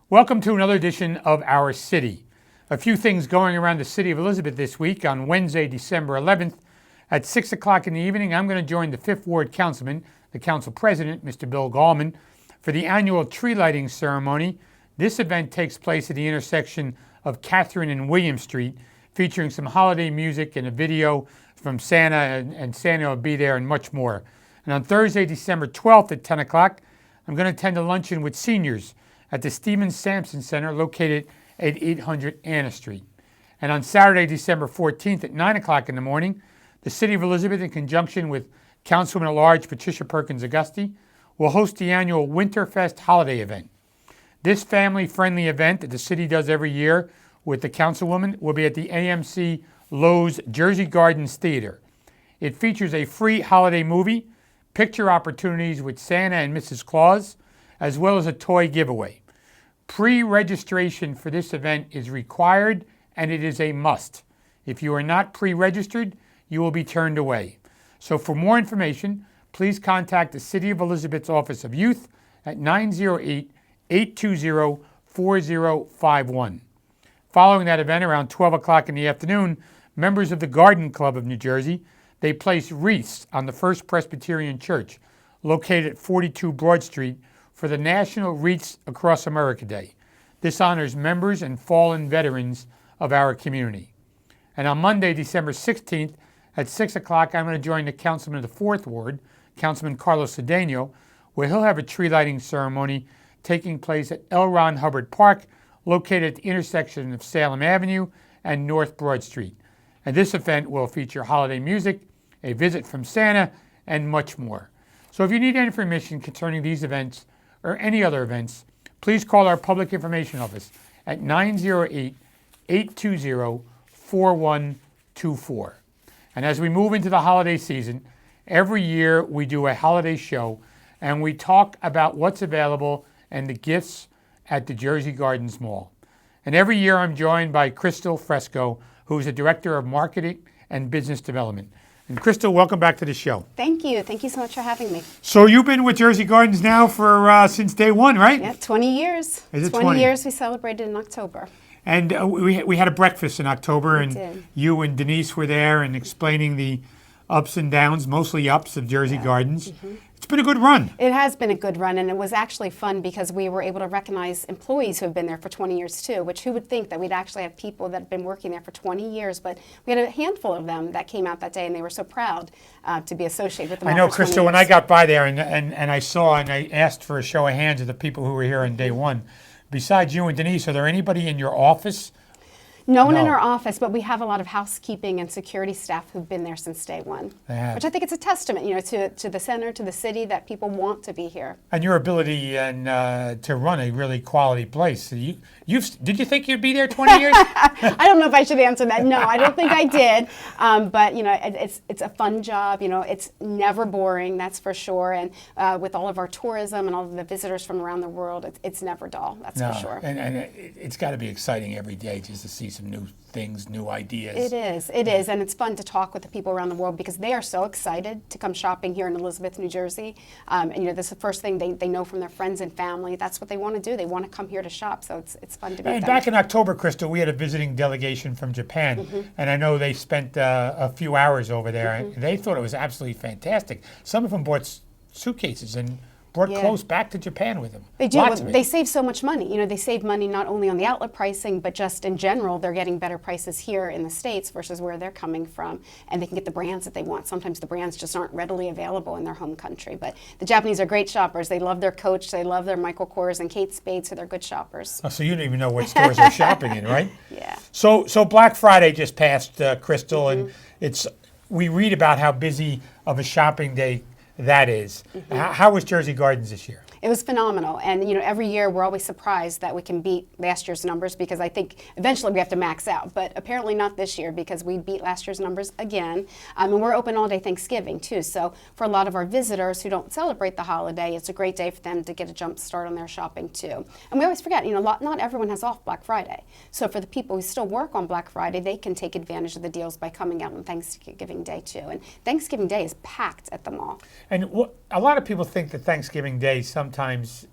Welcome to another edition of Our City. A few things going around the city of Elizabeth this week. On Wednesday, December 11th at 6 o'clock in the evening, I'm going to join the 5th Ward Councilman, the Council President, Mr. Bill Gallman, for the annual tree lighting ceremony. This event takes place at the intersection of Catherine and William Street, featuring some holiday music and a video from Santa, and Santa will be there and much more. And on Thursday, December 12th at 10 o'clock, I'm going to attend a luncheon with seniors at the Stephen Sampson Center located at 800 Anna Street. And on Saturday, December 14th at 9 o'clock in the morning, the City of Elizabeth, in conjunction with Councilwoman-at-Large Patricia Perkins Auguste, will host the annual Winterfest holiday event. This family-friendly event that the city does every year with the Councilwoman will be at the AMC Lowe's Jersey Gardens Theater. It features a free holiday movie, picture opportunities with Santa and Mrs. Claus, as well as a toy giveaway. Pre-registration for this event is required, and it is a must. If you are not pre-registered, you will be turned away. So for more information, please contact the City of Elizabeth's Office of Youth at 908-820-4051. Following that event, around 12 o'clock in the afternoon, members of the Garden Club of New Jersey, they place wreaths on the First Presbyterian Church, located at 42 Broad Street, for the National Wreaths Across America Day. This honors members and fallen veterans of our community. And on Monday, December 16th at 6 o'clock, I'm going to join the Councilman of the 4th Ward, Councilman Carlos Cedeno, where he'll have a tree lighting ceremony taking place at L. Ron Hubbard Park, located at the intersection of Salem Avenue and North Broad Street. And this event will feature holiday music, a visit from Santa, and much more. So if you need any information concerning these events or any other events, please call our Public Information Office at 908-820-4124. And as we move into the holiday season, every year we do a holiday show and we talk about what's available and the gifts at the Jersey Gardens Mall. And every year I'm joined by Crystal Fresco, who's the Director of Marketing and Business Development. And Crystal, welcome back to the show. Thank you. Thank you so much for having me. So you've been with Jersey Gardens now for since day one, right? Yeah, 20 years. Is it 20 years we celebrated in October. And we had a breakfast in October, and did. You and Denise were there and explaining the ups and downs, mostly ups, of Jersey Gardens. Mm-hmm. It's been a good run. It has been a good run, and it was actually fun because we were able to recognize employees who have been there for 20 years too, which who would think that we'd actually have people that have been working there for 20 years, but we had a handful of them that came out that day, and they were so proud to be associated with them. I know, Crystal, when I got by there and I saw and I asked for a show of hands of the people who were here on day one, besides you and Denise, are there anybody in your office? No one in our office, but we have a lot of housekeeping and security staff who've been there since day one. Which I think it's a testament, to the center, to the city, that people want to be here. And your ability and to run a really quality place. Did you think you'd be there 20 years? I don't know if I should answer that. No, I don't think I did. But it's a fun job. It's never boring, that's for sure. And with all of our tourism and all of the visitors from around the world, it's never dull. That's for sure. And it's got to be exciting every day just to see some new things, new ideas. It is, and it's fun to talk with the people around the world because they are so excited to come shopping here in Elizabeth, New Jersey. And this is the first thing they know from their friends and family. That's what they want to do. They want to come here to shop, so it's fun to be And with back them. in October, Crystal, we had a visiting delegation from Japan, and I know they spent a few hours over there, and they thought it was absolutely fantastic. Some of them bought suitcases and brought clothes back to Japan with them. They do. Lots of it. They save so much money. They save money not only on the outlet pricing, but just in general, they're getting better prices here in the States versus where they're coming from, and they can get the brands that they want. Sometimes the brands just aren't readily available in their home country. But the Japanese are great shoppers. They love their Coach, they love their Michael Kors and Kate Spade, so they're good shoppers. Oh, so you don't even know what stores they're shopping in, right? Yeah. So Black Friday just passed, Crystal, and we read about how busy of a shopping day that is. How was Jersey Gardens this year? It was phenomenal, and every year we're always surprised that we can beat last year's numbers because I think eventually we have to max out, but apparently not this year because we beat last year's numbers again. And we're open all day Thanksgiving too, so for a lot of our visitors who don't celebrate the holiday, it's a great day for them to get a jump start on their shopping too. And we always forget, not everyone has off Black Friday, so for the people who still work on Black Friday, they can take advantage of the deals by coming out on Thanksgiving Day too. And Thanksgiving Day is packed at the mall. And a lot of people think that Thanksgiving Day sometimes,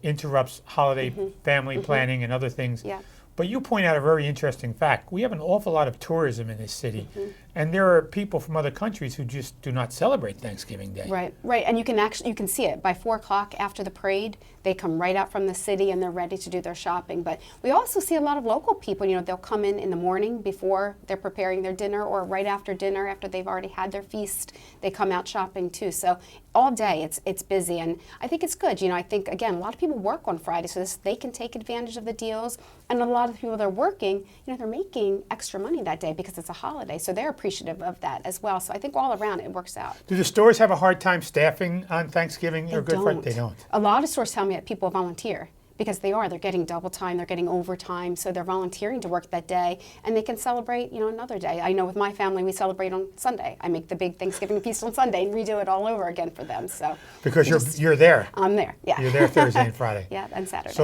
interrupts holiday family planning and other things. Yeah. But you point out a very interesting fact. We have an awful lot of tourism in this city, and there are people from other countries who just do not celebrate Thanksgiving Day. Right, right, and you can see it by 4 o'clock after the parade. They come right out from the city and they're ready to do their shopping. But we also see a lot of local people. They'll come in the morning before they're preparing their dinner, or right after dinner after they've already had their feast. They come out shopping too. So all day it's busy, and I think it's good. I think again a lot of people work on Friday, so they can take advantage of the deals, and a lot of people that are working, they're making extra money that day because it's a holiday, so they're appreciative of that as well. So I think all around it works out. Do the stores have a hard time staffing on Thanksgiving or Good Friday? They don't. A lot of stores tell me that people volunteer because they're getting double time, they're getting overtime, so they're volunteering to work that day, and they can celebrate, another day. I know with my family, we celebrate on Sunday. I make the big Thanksgiving feast on Sunday and redo it all over again for them. So because you're there. I'm there. Yeah. You're there Thursday and Friday. Yeah, and Saturday.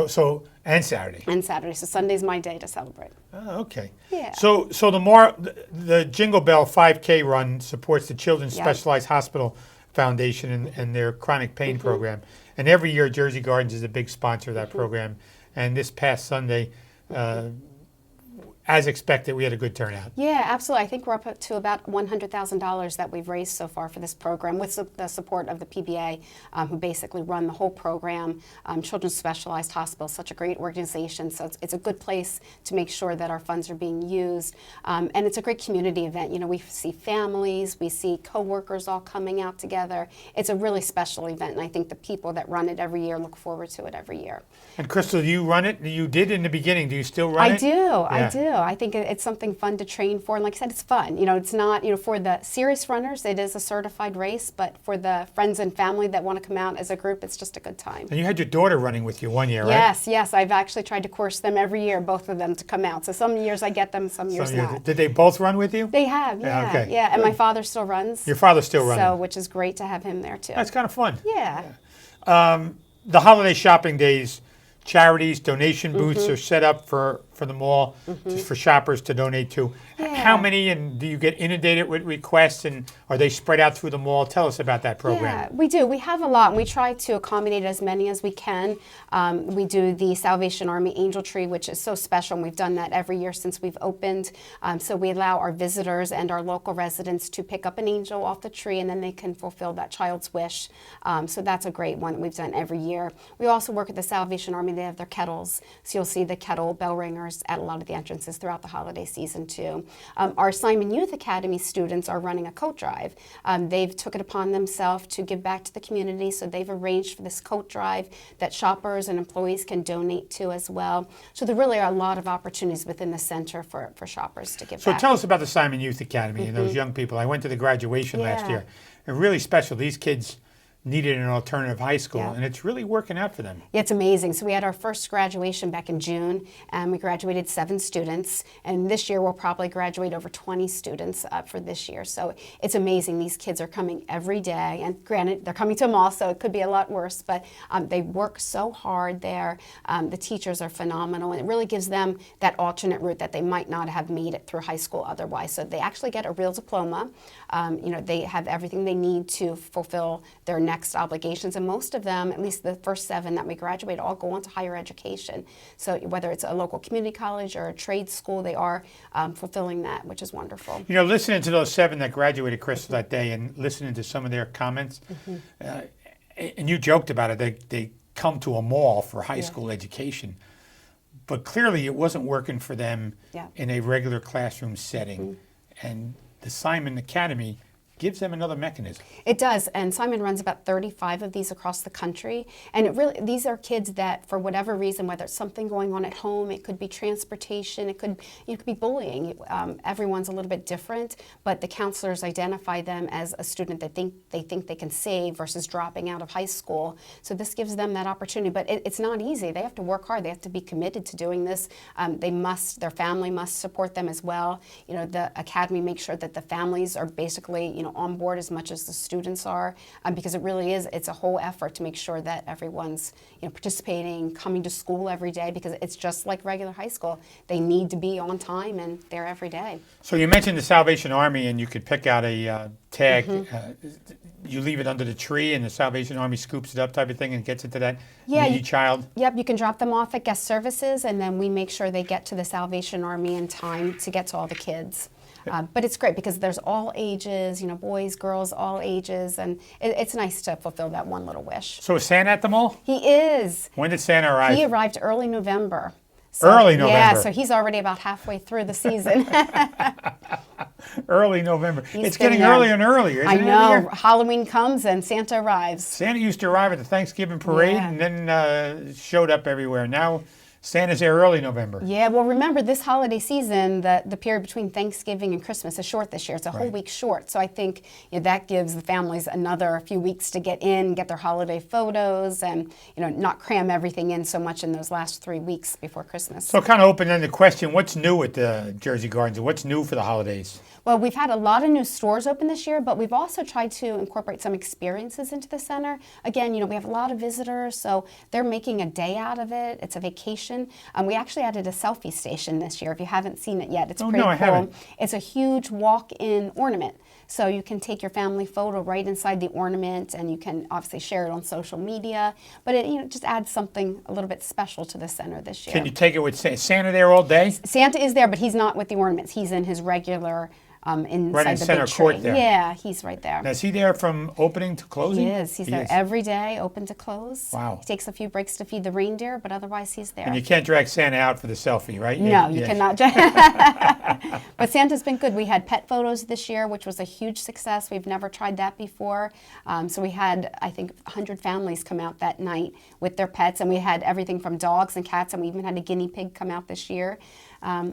And Saturday. And Saturday. So Sunday's my day to celebrate. Oh, okay. Yeah. So the Jingle Bell 5K run supports the Children's Specialized Hospital Foundation and their chronic pain program. And every year, Jersey Gardens is a big sponsor of that program. And this past Sunday, as expected, we had a good turnout. Yeah, absolutely. I think we're up to about $100,000 that we've raised so far for this program with the support of the PBA, who basically run the whole program. Children's Specialized Hospital, such a great organization, so it's a good place to make sure that our funds are being used. And it's a great community event. We see families, we see coworkers all coming out together. It's a really special event, and I think the people that run it every year look forward to it every year. And Crystal, you run it? You did in the beginning. Do you still run it? I do. I think it's something fun to train for, and like I said, it's fun. It's not, for the serious runners, it is a certified race, but for the friends and family that want to come out as a group, it's just a good time. And you had your daughter running with you one year, right? Yes. I've actually tried to course them every year, both of them, to come out. So some years I get them, some years not. Did they both run with you? They have, yeah. Okay. Yeah, and my father still runs. Your father's still running. So, which is great to have him there too. That's kind of fun. Yeah. The holiday shopping days, charities, donation booths are set up for the mall for shoppers to donate to. Yeah. How many, and do you get inundated with requests, and are they spread out through the mall? Tell us about that program. Yeah, we do. We have a lot, and we try to accommodate as many as we can. We do the Salvation Army Angel Tree, which is so special, and we've done that every year since we've opened. So we allow our visitors and our local residents to pick up an angel off the tree, and then they can fulfill that child's wish. So that's a great one that we've done every year. We also work with the Salvation Army. They have their kettles, so you'll see the kettle bell ringers at a lot of the entrances throughout the holiday season too. Our Simon Youth Academy students are running a coat drive. They've took it upon themselves to give back to the community, so they've arranged for this coat drive that shoppers and employees can donate to as well. So there really are a lot of opportunities within the center for shoppers to give back. So tell us about the Simon Youth Academy and those young people. I went to the graduation last year. They're really special. These kids needed an alternative high school, and it's really working out for them. Yeah, it's amazing. So we had our first graduation back in June, and we graduated 7 students, and this year we'll probably graduate over 20 students for this year. So it's amazing. These kids are coming every day, and granted, they're coming to a mall, so it could be a lot worse, but they work so hard there. The teachers are phenomenal, and it really gives them that alternate route that they might not have made it through high school otherwise. So they actually get a real diploma. They have everything they need to fulfill their next obligations, and most of them, at least the first 7 that we graduate, all go on to higher education. So whether it's a local community college or a trade school, they are fulfilling that, which is wonderful. Listening to those 7 that graduated, Crystal, that day, and listening to some of their comments, and you joked about it, they come to a mall for high school education, but clearly it wasn't working for them in a regular classroom setting, and the Simon Academy gives them another mechanism. It does, and Simon runs about 35 of these across the country, and these are kids that, for whatever reason, whether it's something going on at home, it could be transportation, it could be bullying. Everyone's a little bit different, but the counselors identify them as a student that they think they can save versus dropping out of high school. So this gives them that opportunity, but it's not easy. They have to work hard. They have to be committed to doing this. Their family must support them as well. The academy makes sure that the families are basically, on board as much as the students are, because it's a whole effort to make sure that everyone's participating, coming to school every day, because it's just like regular high school. They need to be on time and there every day. So you mentioned the Salvation Army, and you could pick out a tag. You leave it under the tree, and the Salvation Army scoops it up, type of thing, and gets it to that needy child. Yep, you can drop them off at guest services, and then we make sure they get to the Salvation Army in time to get to all the kids. But it's great because there's all ages, boys, girls, all ages, and it's nice to fulfill that one little wish. So is Santa at the mall? He is. When did Santa arrive? He arrived early November. So, early November? Yeah, so he's already about halfway through the season. Early November. It's getting there. earlier and earlier, isn't it? I know. Halloween comes and Santa arrives. Santa used to arrive at the Thanksgiving parade and then showed up everywhere. Now Santa's there early November. Yeah, well, remember this holiday season, the period between Thanksgiving and Christmas is short this year. It's a whole week short. So I think that gives the families another few weeks to get in, get their holiday photos, and not cram everything in so much in those last 3 weeks before Christmas. So kind of open-ended question, what's new at the Jersey Gardens? What's new for the holidays? Well, we've had a lot of new stores open this year, but we've also tried to incorporate some experiences into the center. Again, we have a lot of visitors, so they're making a day out of it. It's a vacation. We actually added a selfie station this year. If you haven't seen it yet, it's pretty cool. I haven't. It's a huge walk-in ornament. So you can take your family photo right inside the ornament, and you can obviously share it on social media. But it just adds something a little bit special to the center this year. Can you take it with Santa there all day? Santa is there, but he's not with the ornaments. He's in his regular inside right in the center big court tree. there. Yeah, he's right there. Now, is he there from opening to closing? He is. He's there every day, open to close. Wow. He takes a few breaks to feed the reindeer, but otherwise he's there. And you can't drag Santa out for the selfie, right? No, you cannot. But Santa's been good. We had pet photos this year, which was a huge success. We've never tried that before. So we had, I think, 100 families come out that night with their pets, and we had everything from dogs and cats, and we even had a guinea pig come out this year.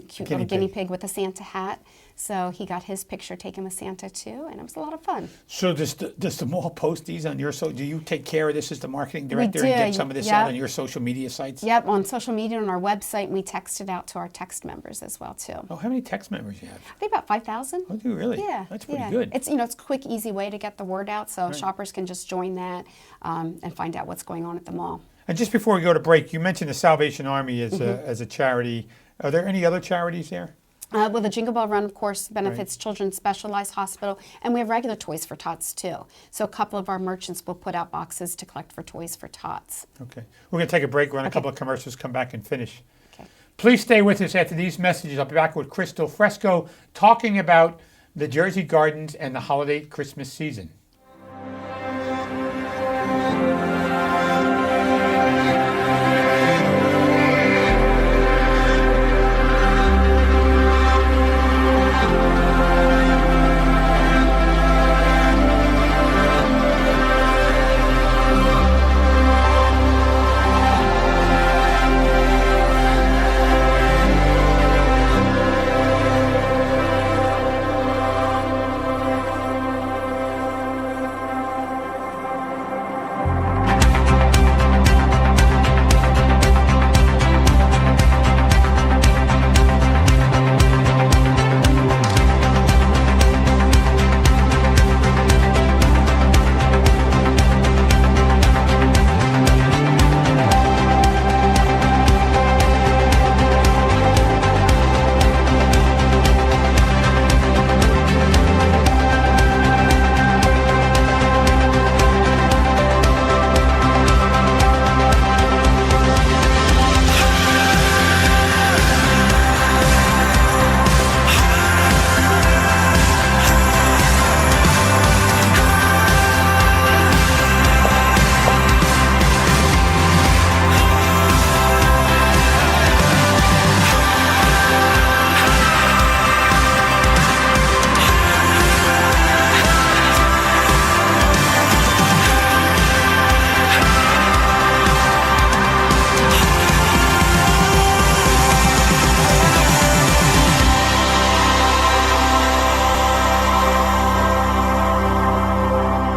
Cute little guinea pig with a Santa hat. So he got his picture taken with Santa too, and it was a lot of fun. So does the mall post these on your do you take care of this as the marketing director We do. and get some of this out on your social media sites? Yep, on social media and on our website, we text it out to our text members as well too. Oh, how many text members do you have? I think about 5,000. Oh, do you really? Yeah, that's pretty good. It's it's a quick, easy way to get the word out, so shoppers can just join that and find out what's going on at the mall. And just before we go to break, you mentioned the Salvation Army as a charity. Are there any other charities there? Well, the Jingle Bell Run, of course, benefits Children's Specialized Hospital, and we have regular Toys for Tots, too. So a couple of our merchants will put out boxes to collect for Toys for Tots. Okay. We're going to take a break, run a couple of commercials, come back and finish. Okay. Please stay with us after these messages. I'll be back with Crystal Fresco talking about the Jersey Gardens and the holiday Christmas season.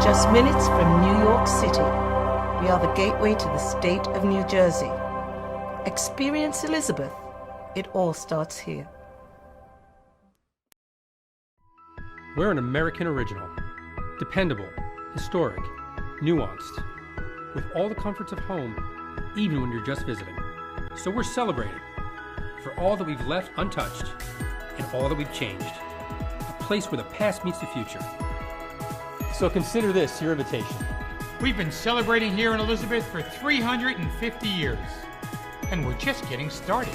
Just minutes from New York City, we are the gateway to the state of New Jersey. Experience Elizabeth. It all starts here. We're an American original, Dependable, historic, nuanced, with all the comforts of home, even when you're just visiting. So we're celebrating for all that we've left untouched and all that we've changed. A place where the past meets the future. So consider this your invitation. We've been celebrating here in Elizabeth for 350 years, and we're just getting started.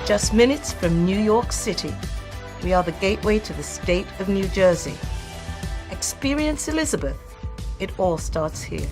Just minutes from New York City, we are the gateway to the state of New Jersey. Experience Elizabeth. It all starts here.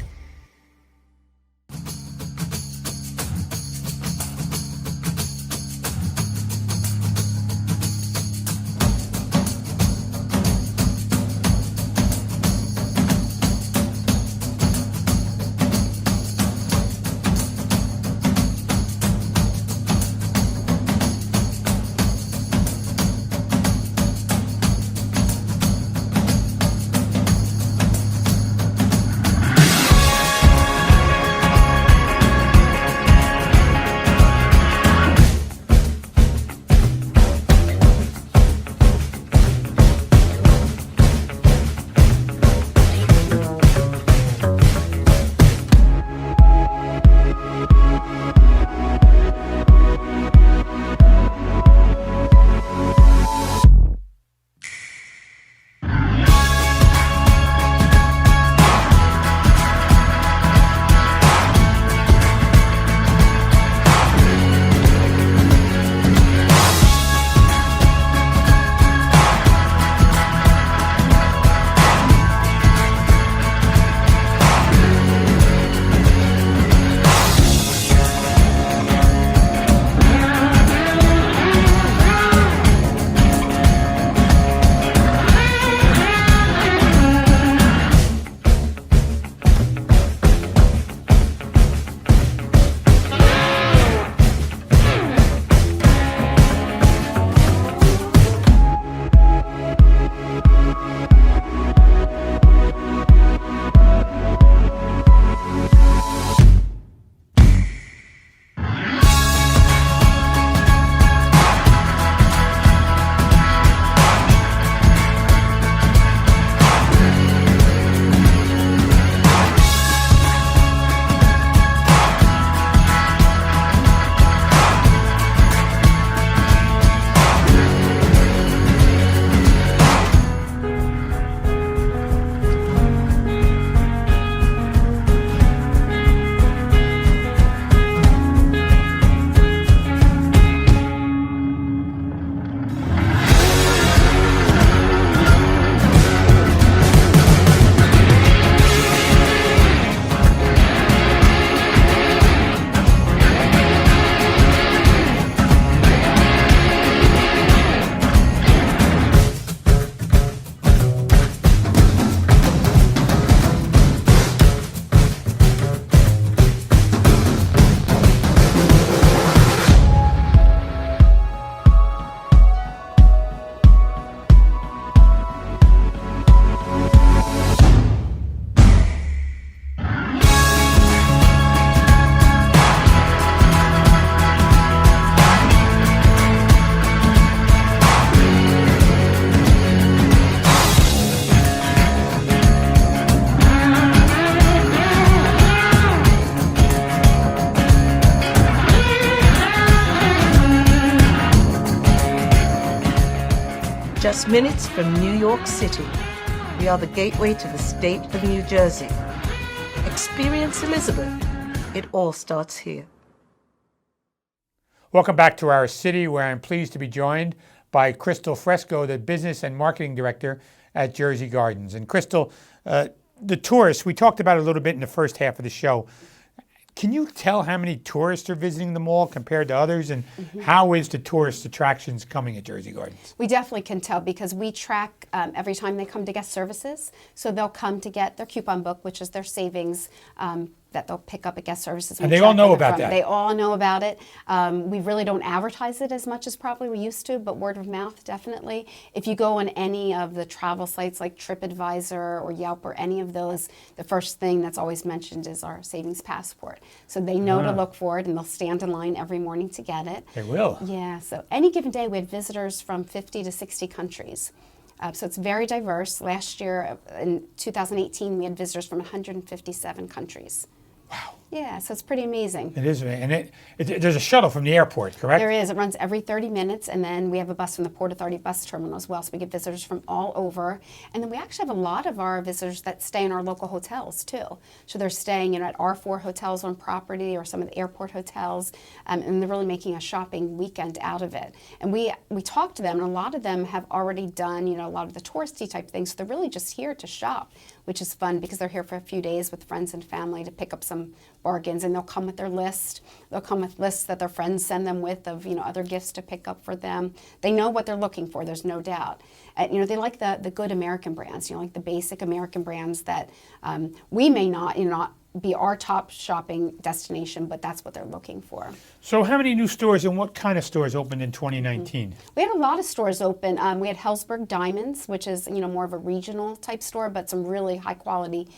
Just minutes from New York City, we are the gateway to the state of New Jersey. Experience Elizabeth. It all starts here. Welcome back to our city, where I'm pleased to be joined by Crystal Fresco, the Business and Marketing Director at Jersey Gardens. And Crystal, the tourists, we talked about it a little bit in the first half of the show. Can you tell how many tourists are visiting the mall compared to others? And how is the tourist attractions coming at Jersey Gardens? We definitely can tell because we track every time they come to guest services. So they'll come to get their coupon book, which is their savings that they'll pick up at guest services. And they all know about that. They all know about it. We really don't advertise it as much as probably we used to, but word of mouth, definitely. If you go on any of the travel sites like TripAdvisor or Yelp or any of those, the first thing that's always mentioned is our savings passport. So they know to look for it, and they'll stand in line every morning to get it. They will. Yeah, so any given day we had visitors from 50 to 60 countries. So it's very diverse. Last year, in 2018, we had visitors from 157 countries. Wow. Yeah, so it's pretty amazing. It is, and there's a shuttle from the airport, correct? There is. It runs every 30 minutes, and then we have a bus from the Port Authority bus terminal as well, so we get visitors from all over. And then we actually have a lot of our visitors that stay in our local hotels, too. So they're staying at our 4 hotels on property or some of the airport hotels, and they're really making a shopping weekend out of it. And we talk to them, and a lot of them have already done, a lot of the touristy type things, so they're really just here to shop, which is fun because they're here for a few days with friends and family to pick up some bargains, and they'll come with their list. They'll come with lists that their friends send them with of other gifts to pick up for them. They know what they're looking for. There's no doubt. They like the good American brands. Like the basic American brands that we may not be our top shopping destination, but that's what they're looking for. So how many new stores and what kind of stores opened in 2019? We had a lot of stores open. We had Hellsberg Diamonds, which is more of a regional type store, but some really high quality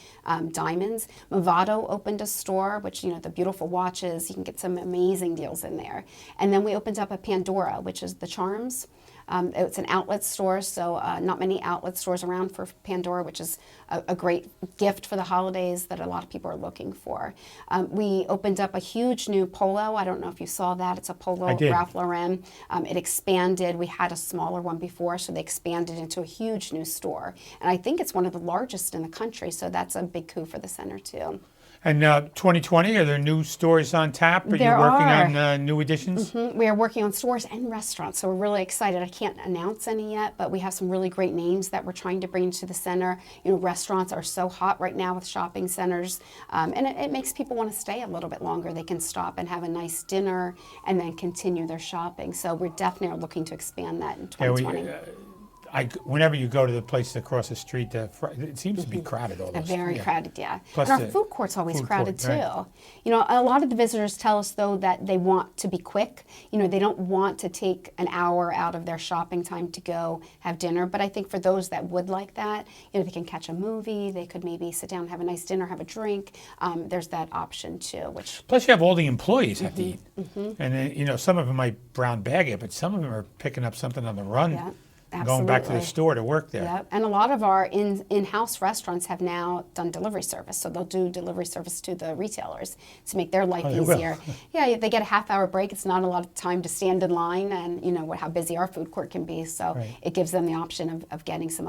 diamonds. Movado opened a store, which the beautiful watches. You can get some amazing deals in there. And then we opened up a Pandora, which is the charms. It's an outlet store, so not many outlet stores around for Pandora, which is a great gift for the holidays that a lot of people are looking for. We opened up a huge new Polo. I don't know if you saw that. It's a Polo Ralph Lauren. It expanded. We had a smaller one before, so they expanded into a huge new store. And I think it's one of the largest in the country, so that's a big coup for the center, too. And 2020, are there new stores on tap? Are you working on new additions? We are working on stores and restaurants, so we're really excited. I can't announce any yet, but we have some really great names that we're trying to bring into the center. Restaurants are so hot right now with shopping centers, and it makes people want to stay a little bit longer. They can stop and have a nice dinner and then continue their shopping. So we're definitely looking to expand that in 2020. Whenever you go to the place across the street, it seems to be crowded all those. Very crowded, yeah. Plus and our food court's always crowded too. Right. A lot of the visitors tell us though that they want to be quick. They don't want to take an hour out of their shopping time to go have dinner. But I think for those that would like that, they can catch a movie. They could maybe sit down, have a nice dinner, have a drink. There's that option too. Plus you have all the employees have to eat, and then, some of them might brown bag it, but some of them are picking up something on the run. Yeah. Going back to the store to work there. Yeah, and a lot of our in-house restaurants have now done delivery service, so they'll do delivery service to the retailers to make their life easier. Yeah, they get a half-hour break. It's not a lot of time to stand in line, and how busy our food court can be. So it gives them the option of getting some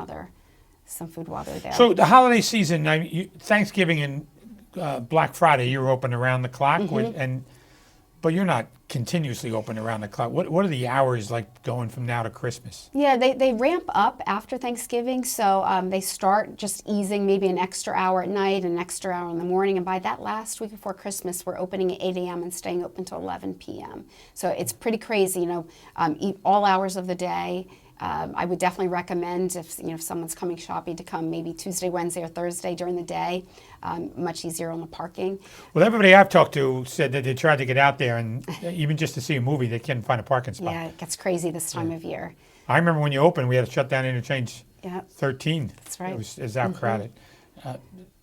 food while they're there. So the holiday season, Thanksgiving and Black Friday, you're open around the clock, but you're not continuously open around the clock. What are the hours like going from now to Christmas? Yeah, they ramp up after Thanksgiving, so they start just easing maybe an extra hour at night, an extra hour in the morning, and by that last week before Christmas, we're opening at 8 a.m. and staying open till 11 p.m. So it's pretty crazy, eat all hours of the day. I would definitely recommend if someone's coming shopping to come maybe Tuesday, Wednesday, or Thursday during the day. Much easier on the parking. Well, everybody I've talked to said that they tried to get out there, and even just to see a movie, they couldn't find a parking spot. Yeah, it gets crazy this time of year. I remember when you opened, we had to shut down interchange 13. That's right. It was out crowded.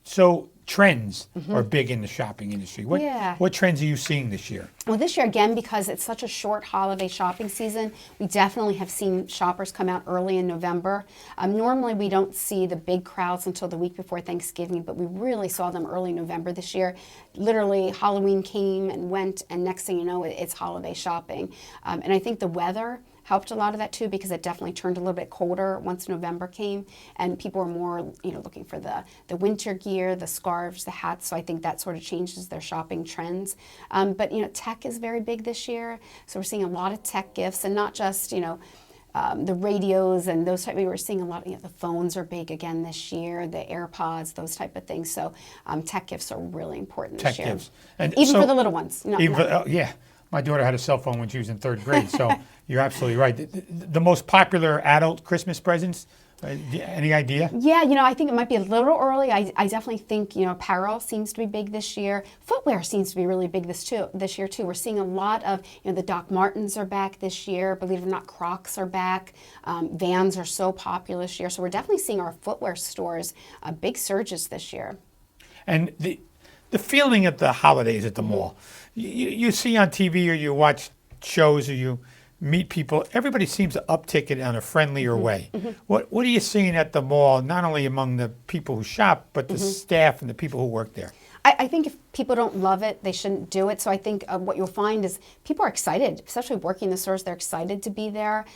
So trends are big in the shopping industry. What trends are you seeing this year? Well, this year, again, because it's such a short holiday shopping season, we definitely have seen shoppers come out early in November. Normally, we don't see the big crowds until the week before Thanksgiving, but we really saw them early November this year. Literally, Halloween came and went, and next thing you know, it's holiday shopping. And I think the weather helped a lot of that too, because it definitely turned a little bit colder once November came, and people were more, looking for the winter gear, the scarves, the hats. So I think that sort of changes their shopping trends. But tech is very big this year, so we're seeing a lot of tech gifts, and not just the radios and those type. We were seeing a lot. The phones are big again this year. The AirPods, those type of things. So tech gifts are really important this year. Tech gifts, and even so, for the little ones. Yeah, my daughter had a cell phone when she was in 3rd grade. So you're absolutely right. The most popular adult Christmas presents. Any idea? Yeah, I think it might be a little early. I definitely think, apparel seems to be big this year. Footwear seems to be really big this year too. We're seeing a lot of, the Doc Martens are back this year. Believe it or not, Crocs are back. Vans are so popular this year. So we're definitely seeing our footwear stores big surges this year. And the feeling at the holidays at the mall, you see on TV or you watch shows or you meet people, everybody seems to uptick it on a friendlier way. What are you seeing at the mall, not only among the people who shop, but the staff and the people who work there? I think if people don't love it, they shouldn't do it. So I think what you'll find is people are excited, especially working the stores. They're excited to be there.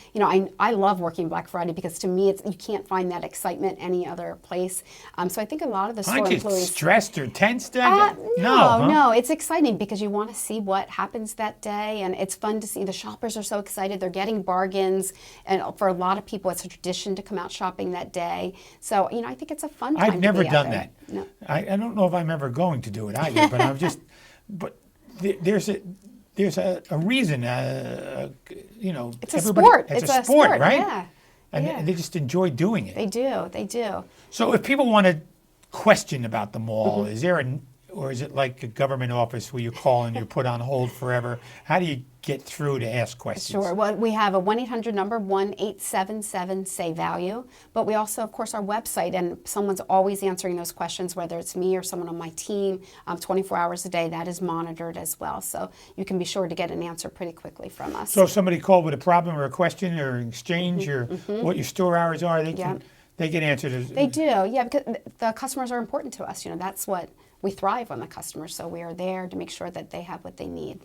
I love working Black Friday because to me, you can't find that excitement any other place. So I think a lot of the store Aren't you employees stressed or tensed? No, it's exciting because you want to see what happens that day, and it's fun to see. The shoppers are so excited; they're getting bargains, and for a lot of people, it's a tradition to come out shopping that day. So I think it's a fun time. I've never to be done out there. that. No. I don't know if I'm ever going to do it either. But there's a reason. It's a sport. It's a sport, right? Yeah. And they just enjoy doing it. They do. So if people want to question about the mall, or is it like a government office where you call and you're put on hold forever? How do you get through to ask questions? Sure. Well, we have a 1-800 number, 1-877-SAY-VALUE. But we also, of course, our website, and someone's always answering those questions, whether it's me or someone on my team, 24 hours a day. That is monitored as well. So you can be sure to get an answer pretty quickly from us. So if somebody called with a problem or a question or an exchange or what your store hours are, they get answered. They do, yeah, because the customers are important to us. That's what we thrive on, the customers. So we are there to make sure that they have what they need.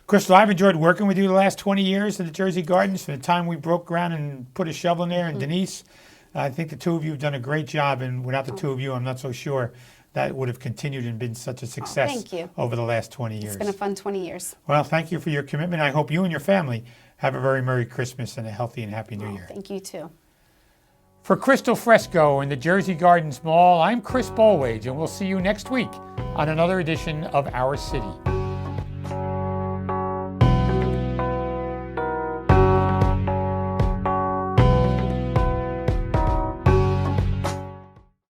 Crystal, I've enjoyed working with you the last 20 years at the Jersey Gardens, from the time we broke ground and put a shovel in there. And Denise, I think the two of you have done a great job. And without the two of you, I'm not so sure that would have continued and been such a success thank you. over the last 20 years. It's been a fun 20 years. Well, thank you for your commitment. I hope you and your family have a very Merry Christmas and a healthy and happy New Year. Thank you, too. For Crystal Fresco in the Jersey Gardens Mall, I'm Chris Bolwage, and we'll see you next week on another edition of Our City.